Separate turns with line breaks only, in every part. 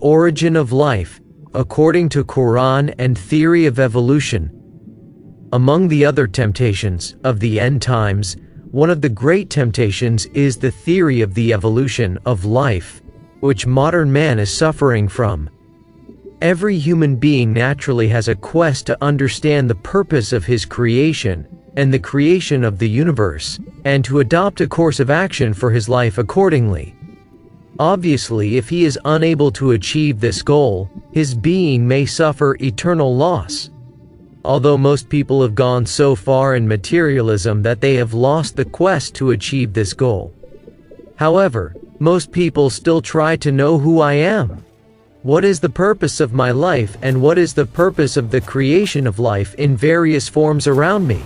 origin of life, according to Quran and theory of evolution. Among the other temptations of the end times, one of the great temptations is the theory of the evolution of life, which modern man is suffering from. Every human being naturally has a quest to understand the purpose of his creation and the creation of the universe, and to adopt a course of action for his life accordingly. Obviously, if he is unable to achieve this goal, his being may suffer eternal loss. Although most people have gone so far in materialism that they have lost the quest to achieve this goal. However, most people still try to know who I am. What is the purpose of my life, and what is the purpose of the creation of life in various forms around me?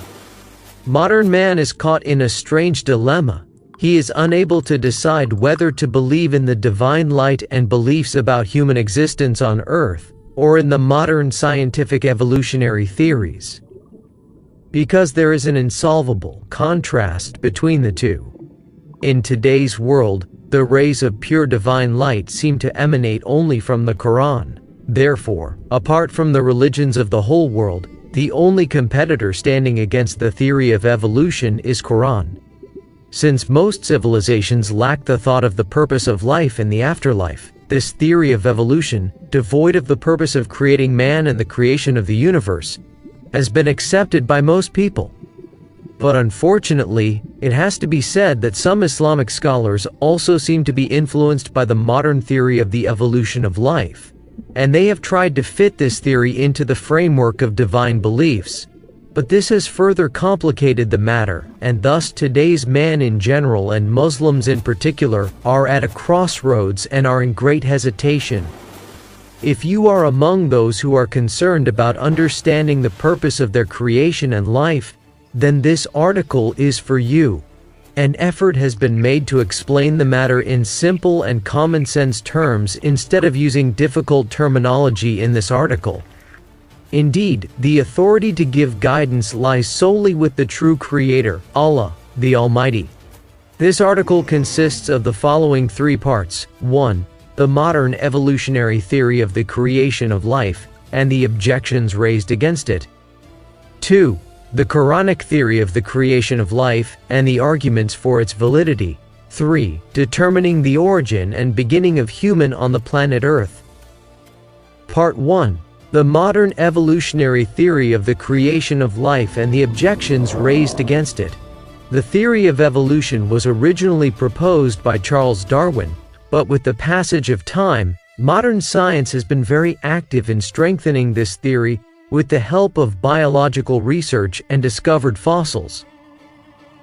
Modern man is caught in a strange dilemma. He is unable to decide whether to believe in the divine light and beliefs about human existence on Earth, or in the modern scientific evolutionary theories. Because there is an insolvable contrast between the two. In today's world, the rays of pure divine light seem to emanate only from the Quran. Therefore, apart from the religions of the whole world, the only competitor standing against the theory of evolution is Quran. Since most civilizations lack the thought of the purpose of life in the afterlife, this theory of evolution, devoid of the purpose of creating man and the creation of the universe, has been accepted by most people. But unfortunately, it has to be said that some Islamic scholars also seem to be influenced by the modern theory of the evolution of life, and they have tried to fit this theory into the framework of divine beliefs. But this has further complicated the matter, and thus today's man in general and Muslims in particular are at a crossroads and are in great hesitation. If you are among those who are concerned about understanding the purpose of their creation and life, then this article is for you. An effort has been made to explain the matter in simple and common sense terms instead of using difficult terminology in this article. Indeed, the authority to give guidance lies solely with the true Creator, Allah, the Almighty. This article consists of the following three parts. 1. The modern evolutionary theory of the creation of life, and the objections raised against it. 2. The Quranic theory of the creation of life, and the arguments for its validity. 3. Determining the origin and beginning of human on the planet Earth. Part 1. The modern evolutionary theory of the creation of life and the objections raised against it. The theory of evolution was originally proposed by Charles Darwin, but with the passage of time, modern science has been very active in strengthening this theory with the help of biological research and discovered fossils.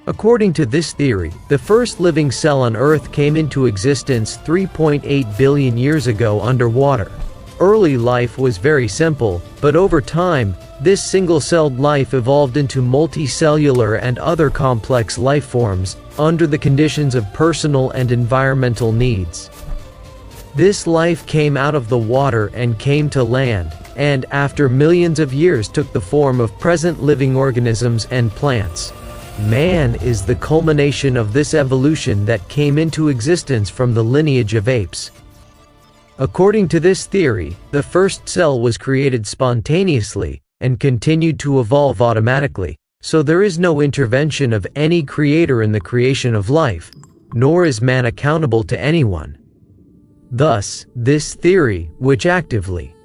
According to this theory, the first living cell on Earth came into existence 3.8 billion years ago underwater. Early life was very simple, but over time, this single-celled life evolved into multicellular and other complex life forms under the conditions of personal and environmental needs. This life came out of the water and came to land, and after millions of years took the form of present living organisms and plants. Man is the culmination of this evolution that came into existence from the lineage of apes. According to this theory, the first cell was created spontaneously and continued to evolve automatically, so there is no intervention of any creator in the creation of life, nor is man accountable to anyone. Thus, this theory, which actively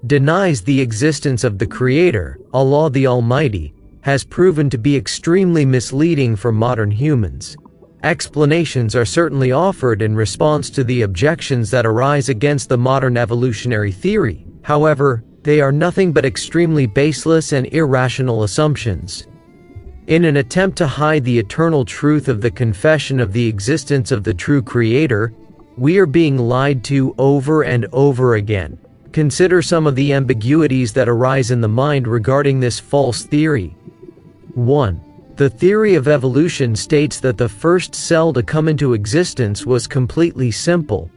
denies the existence of the Creator, Allah the Almighty, has proven to be extremely misleading for modern humans. Explanations are certainly offered in response to the objections that arise against the modern evolutionary theory. However, they are nothing but extremely baseless and irrational assumptions. In an attempt to hide the eternal truth of the confession of the existence of the true Creator, we are being lied to over and over again. Consider some of the ambiguities that arise in the mind regarding this false theory. 1. The theory of evolution states that the first cell to come into existence was completely simple.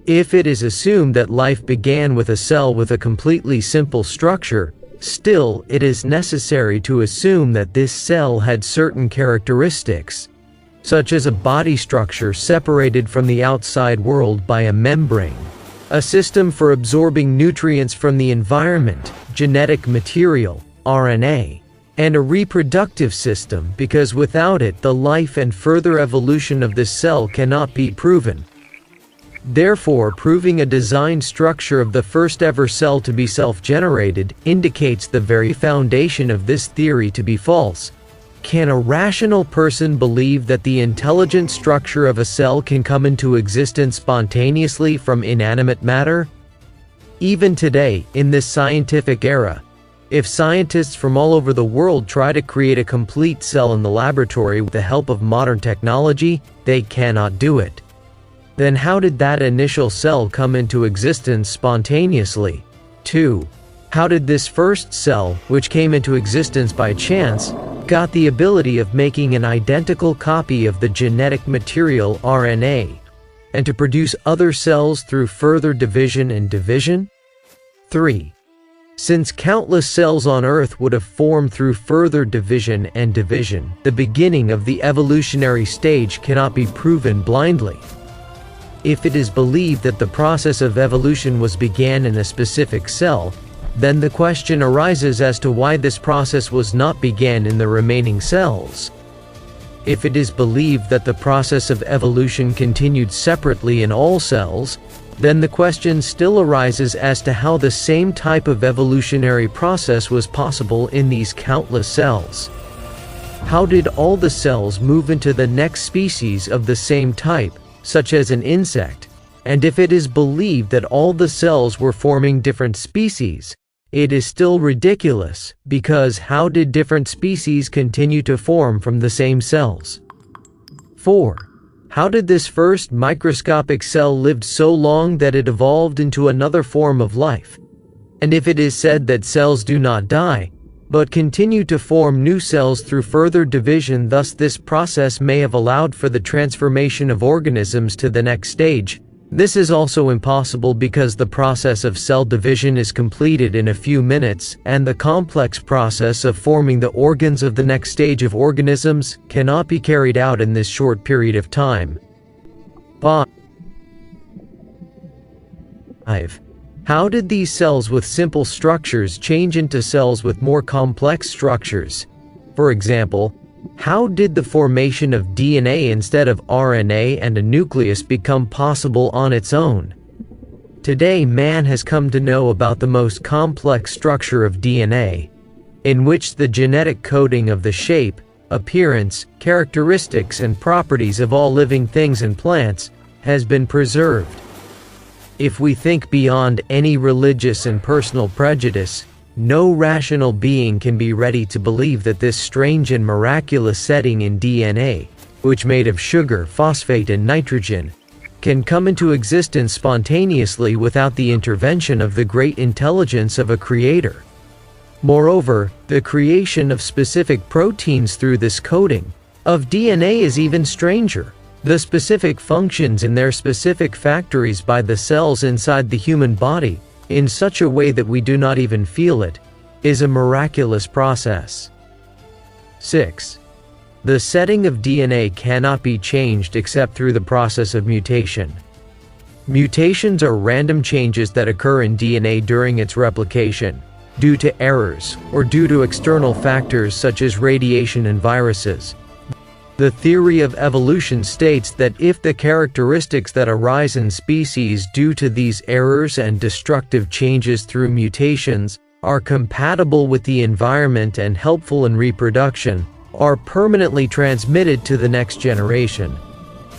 If it is assumed that life began with a cell with a completely simple structure, still it is necessary to assume that this cell had certain characteristics, such as a body structure separated from the outside world by a membrane. a system for absorbing nutrients from the environment, genetic material, RNA, and a reproductive system because without it the life and further evolution of this cell cannot be proven. Therefore, proving a design structure of the first ever cell to be self-generated indicates the very foundation of this theory to be false. Can a rational person believe that the intelligent structure of a cell can come into existence spontaneously from inanimate matter? Even today, in this scientific era, if scientists from all over the world try to create a complete cell in the laboratory with the help of modern technology, they cannot do it. Then how did that initial cell come into existence spontaneously? 2. How did this first cell, which came into existence by chance, got the ability of making an identical copy of the genetic material RNA, and to produce other cells through further division and division? 3. Since countless cells on Earth would have formed through further division and division, the beginning of the evolutionary stage cannot be proven blindly. If it is believed that the process of evolution began in a specific cell, then the question arises as to why this process was not began in the remaining cells. If it is believed that the process of evolution continued separately in all cells, then the question still arises as to how the same type of evolutionary process was possible in these countless cells. How did all the cells move into the next species of the same type, such as an insect? And if it is believed that all the cells were forming different species, it is still ridiculous, because how did different species continue to form from the same cells? 4. How did this first microscopic cell live so long that it evolved into another form of life? And if it is said that cells do not die, but continue to form new cells through further division, thus this process may have allowed for the transformation of organisms to the next stage, this is also impossible because the process of cell division is completed in a few minutes, and the complex process of forming the organs of the next stage of organisms cannot be carried out in this short period of time. 5. How did these cells with simple structures change into cells with more complex structures? For example, how did the formation of DNA instead of RNA and a nucleus become possible on its own? Today, man has come to know about the most complex structure of DNA, in which the genetic coding of the shape, appearance, characteristics, and properties of all living things and plants has been preserved. If we think beyond any religious and personal prejudice, no rational being can be ready to believe that this strange and miraculous setting in DNA, which made of sugar, phosphate, and nitrogen, can come into existence spontaneously without the intervention of the great intelligence of a creator. Moreover, the creation of specific proteins through this coding of DNA is even stranger. The specific functions in their specific factories by the cells inside the human body, in such a way that we do not even feel it, is a miraculous process. 6. The setting of DNA cannot be changed except through the process of mutation. Mutations are random changes that occur in DNA during its replication, due to errors, or due to external factors such as radiation and viruses. The theory of evolution states that if the characteristics that arise in species due to these errors and destructive changes through mutations are compatible with the environment and helpful in reproduction, are permanently transmitted to the next generation.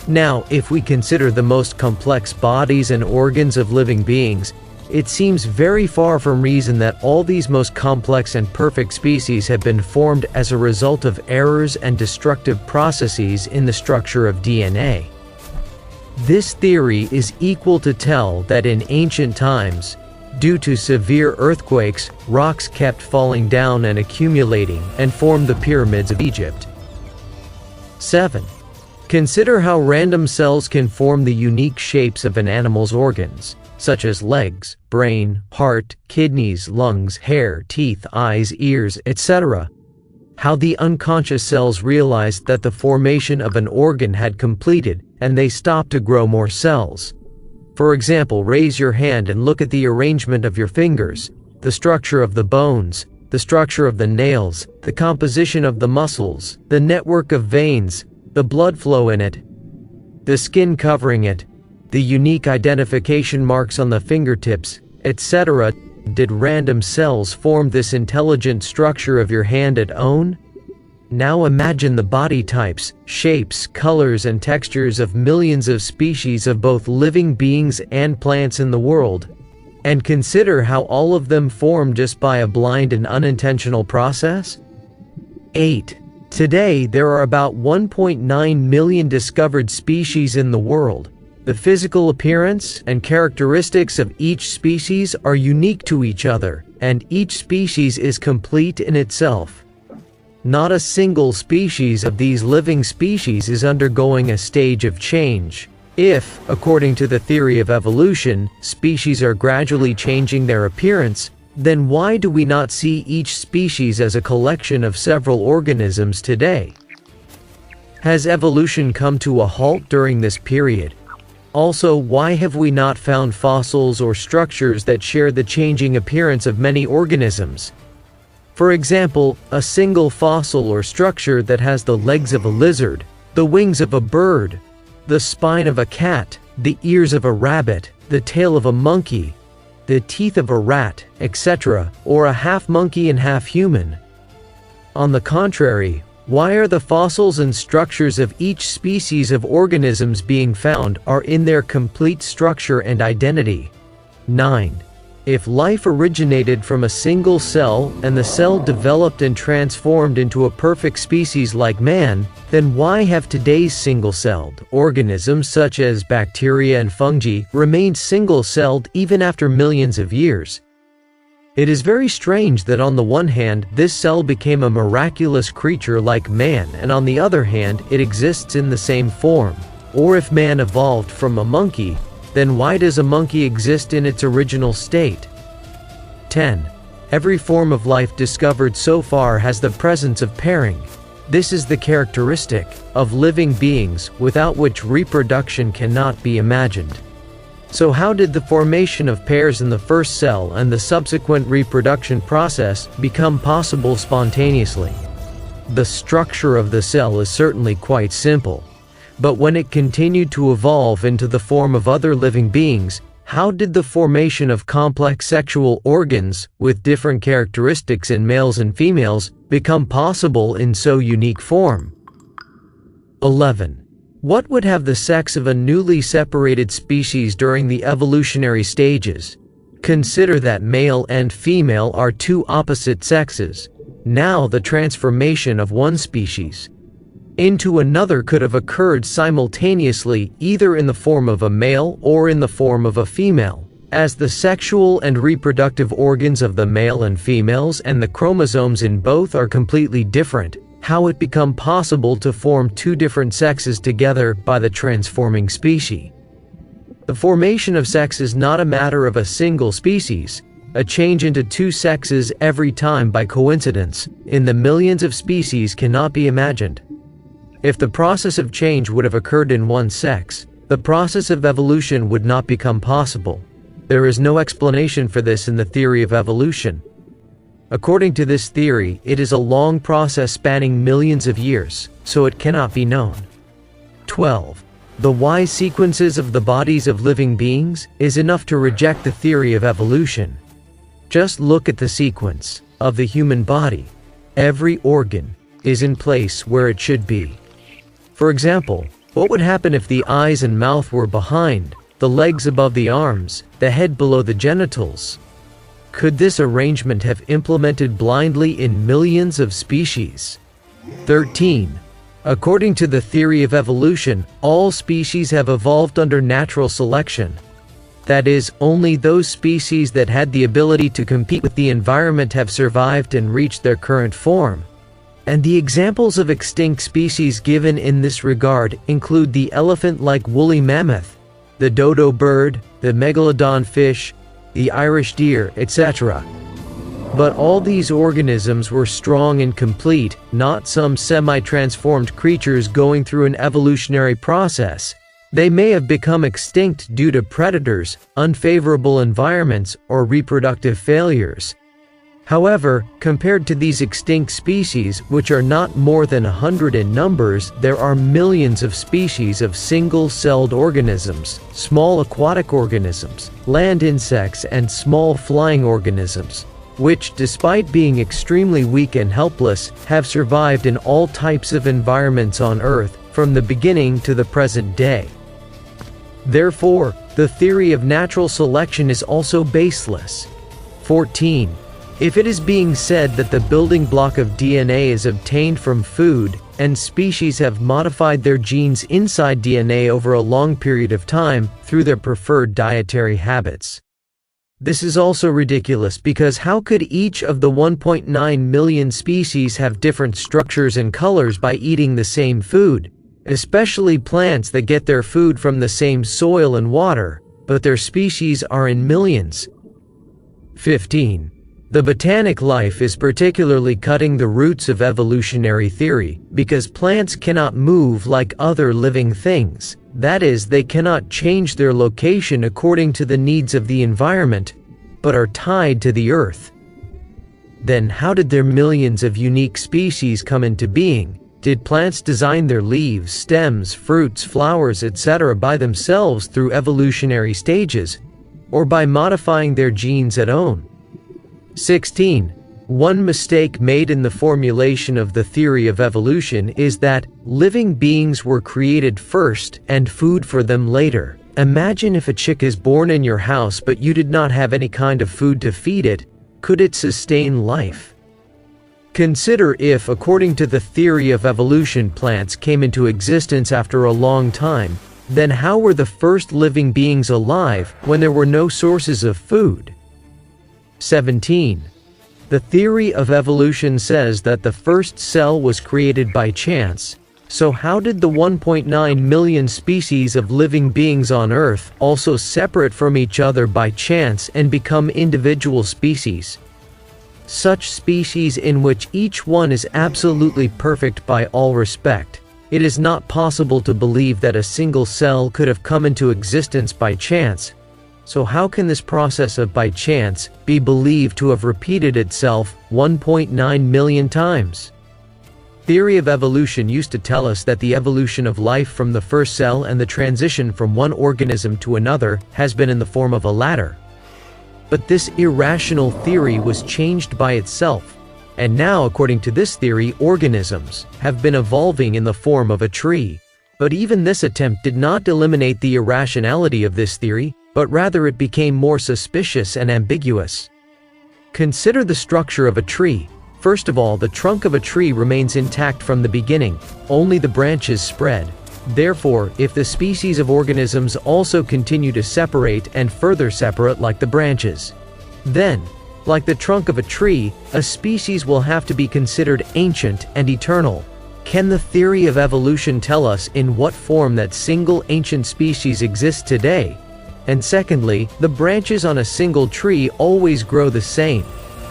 Now, if we consider the most complex bodies and organs of living beings, it seems very far from reason that all these most complex and perfect species have been formed as a result of errors and destructive processes in the structure of DNA. This theory is equal to tell that in ancient times, due to severe earthquakes, rocks kept falling down and accumulating and formed the pyramids of Egypt. 7. Consider how random cells can form the unique shapes of an animal's organs, such as legs, brain, heart, kidneys, lungs, hair, teeth, eyes, ears, etc. How the unconscious cells realized that the formation of an organ had completed, and they stopped to grow more cells. For example, raise your hand and look at the arrangement of your fingers, the structure of the bones, the structure of the nails, the composition of the muscles, the network of veins, the blood flow in it, the skin covering it, the unique identification marks on the fingertips, etc. Did random cells form this intelligent structure of your hand at own? Now imagine the body types, shapes, colors, and textures of millions of species of both living beings and plants in the world, and consider how all of them form just by a blind and unintentional process. 8. Today, there are about 1.9 million discovered species in the world. The physical appearance and characteristics of each species are unique to each other, and each species is complete in itself. Not a single species of these living species is undergoing a stage of change. If, according to the theory of evolution, species are gradually changing their appearance, then why do we not see each species as a collection of several organisms today? Has evolution come to a halt during this period? Also, why have we not found fossils or structures that share the changing appearance of many organisms? For example, a single fossil or structure that has the legs of a lizard, the wings of a bird, the spine of a cat, the ears of a rabbit, the tail of a monkey, the teeth of a rat, etc., or a half monkey and half human. On the contrary, why are the fossils and structures of each species of organisms being found are in their complete structure and identity? 9. If life originated from a single cell and the cell developed and transformed into a perfect species like man, then why have today's single-celled organisms such as bacteria and fungi remained single-celled even after millions of years? It is very strange that on the one hand, this cell became a miraculous creature like man, and on the other hand, it exists in the same form. Or if man evolved from a monkey, then why does a monkey exist in its original state? 10. Every form of life discovered so far has the presence of pairing. This is the characteristic of living beings without which reproduction cannot be imagined. So how did the formation of pairs in the first cell and the subsequent reproduction process become possible spontaneously? The structure of the cell is certainly quite simple. But when it continued to evolve into the form of other living beings, how did the formation of complex sexual organs with different characteristics in males and females become possible in so unique form? 11. What would have the sex of a newly separated species during the evolutionary stages? Consider that male and female are two opposite sexes. Now the transformation of one species into another could have occurred simultaneously, either in the form of a male or in the form of a female. As the sexual and reproductive organs of the male and females and the chromosomes in both are completely different, how it become possible to form two different sexes together by the transforming species? The formation of sex is not a matter of a single species. A change into two sexes every time by coincidence in the millions of species cannot be imagined. If the process of change would have occurred in one sex, the process of evolution would not become possible. There is no explanation for this in the theory of evolution. According to this theory, it is a long process spanning millions of years, so it cannot be known. 12. The Y sequences of the bodies of living beings is enough to reject the theory of evolution. Just look at the sequence of the human body. Every organ is in place where it should be. For example, what would happen if the eyes and mouth were behind, the legs above the arms, the head below the genitals? Could this arrangement have implemented blindly in millions of species? 13. According to the theory of evolution, all species have evolved under natural selection. That is, only those species that had the ability to compete with the environment have survived and reached their current form. And the examples of extinct species given in this regard include the elephant-like woolly mammoth, the dodo bird, the megalodon fish, the Irish deer, etc. But all these organisms were strong and complete, not some semi-transformed creatures going through an evolutionary process. They may have become extinct due to predators, unfavorable environments, or reproductive failures. However, compared to these extinct species, which are not more than 100 in numbers, there are millions of species of single-celled organisms, small aquatic organisms, land insects, and small flying organisms, which, despite being extremely weak and helpless, have survived in all types of environments on Earth, from the beginning to the present day. Therefore, the theory of natural selection is also baseless. 14. If it is being said that the building block of DNA is obtained from food, and species have modified their genes inside DNA over a long period of time through their preferred dietary habits. This is also ridiculous because how could each of the 1.9 million species have different structures and colors by eating the same food, especially plants that get their food from the same soil and water, but their species are in millions? 15. The botanic life is particularly cutting the roots of evolutionary theory, because plants cannot move like other living things. That is, they cannot change their location according to the needs of the environment, but are tied to the earth. Then how did their millions of unique species come into being? Did plants design their leaves, stems, fruits, flowers, etc. by themselves through evolutionary stages, or by modifying their genes at own? 16. One mistake made in the formulation of the theory of evolution is that living beings were created first and food for them later. Imagine if a chick is born in your house but you did not have any kind of food to feed it. Could it sustain life? Consider if, according to the theory of evolution, plants came into existence after a long time, then how were the first living beings alive when there were no sources of food? 17. The theory of evolution says that the first cell was created by chance. So how did the 1.9 million species of living beings on Earth also separate from each other by chance and become individual species? Such species in which each one is absolutely perfect by all respect. It is not possible to believe that a single cell could have come into existence by chance. So how can this process of by chance be believed to have repeated itself 1.9 million times? Theory of evolution used to tell us that the evolution of life from the first cell and the transition from one organism to another has been in the form of a ladder. But this irrational theory was changed by itself, and now, according to this theory, organisms have been evolving in the form of a tree. But even this attempt did not eliminate the irrationality of this theory, but rather it became more suspicious and ambiguous. Consider the structure of a tree. First of all, the trunk of a tree remains intact from the beginning, only the branches spread. Therefore, if the species of organisms also continue to separate and further separate like the branches, then, like the trunk of a tree, a species will have to be considered ancient and eternal. Can the theory of evolution tell us in what form that single ancient species exists today? And secondly, the branches on a single tree always grow the same.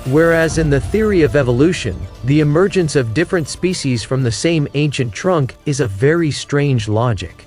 Whereas in the theory of evolution, the emergence of different species from the same ancient trunk is a very strange logic.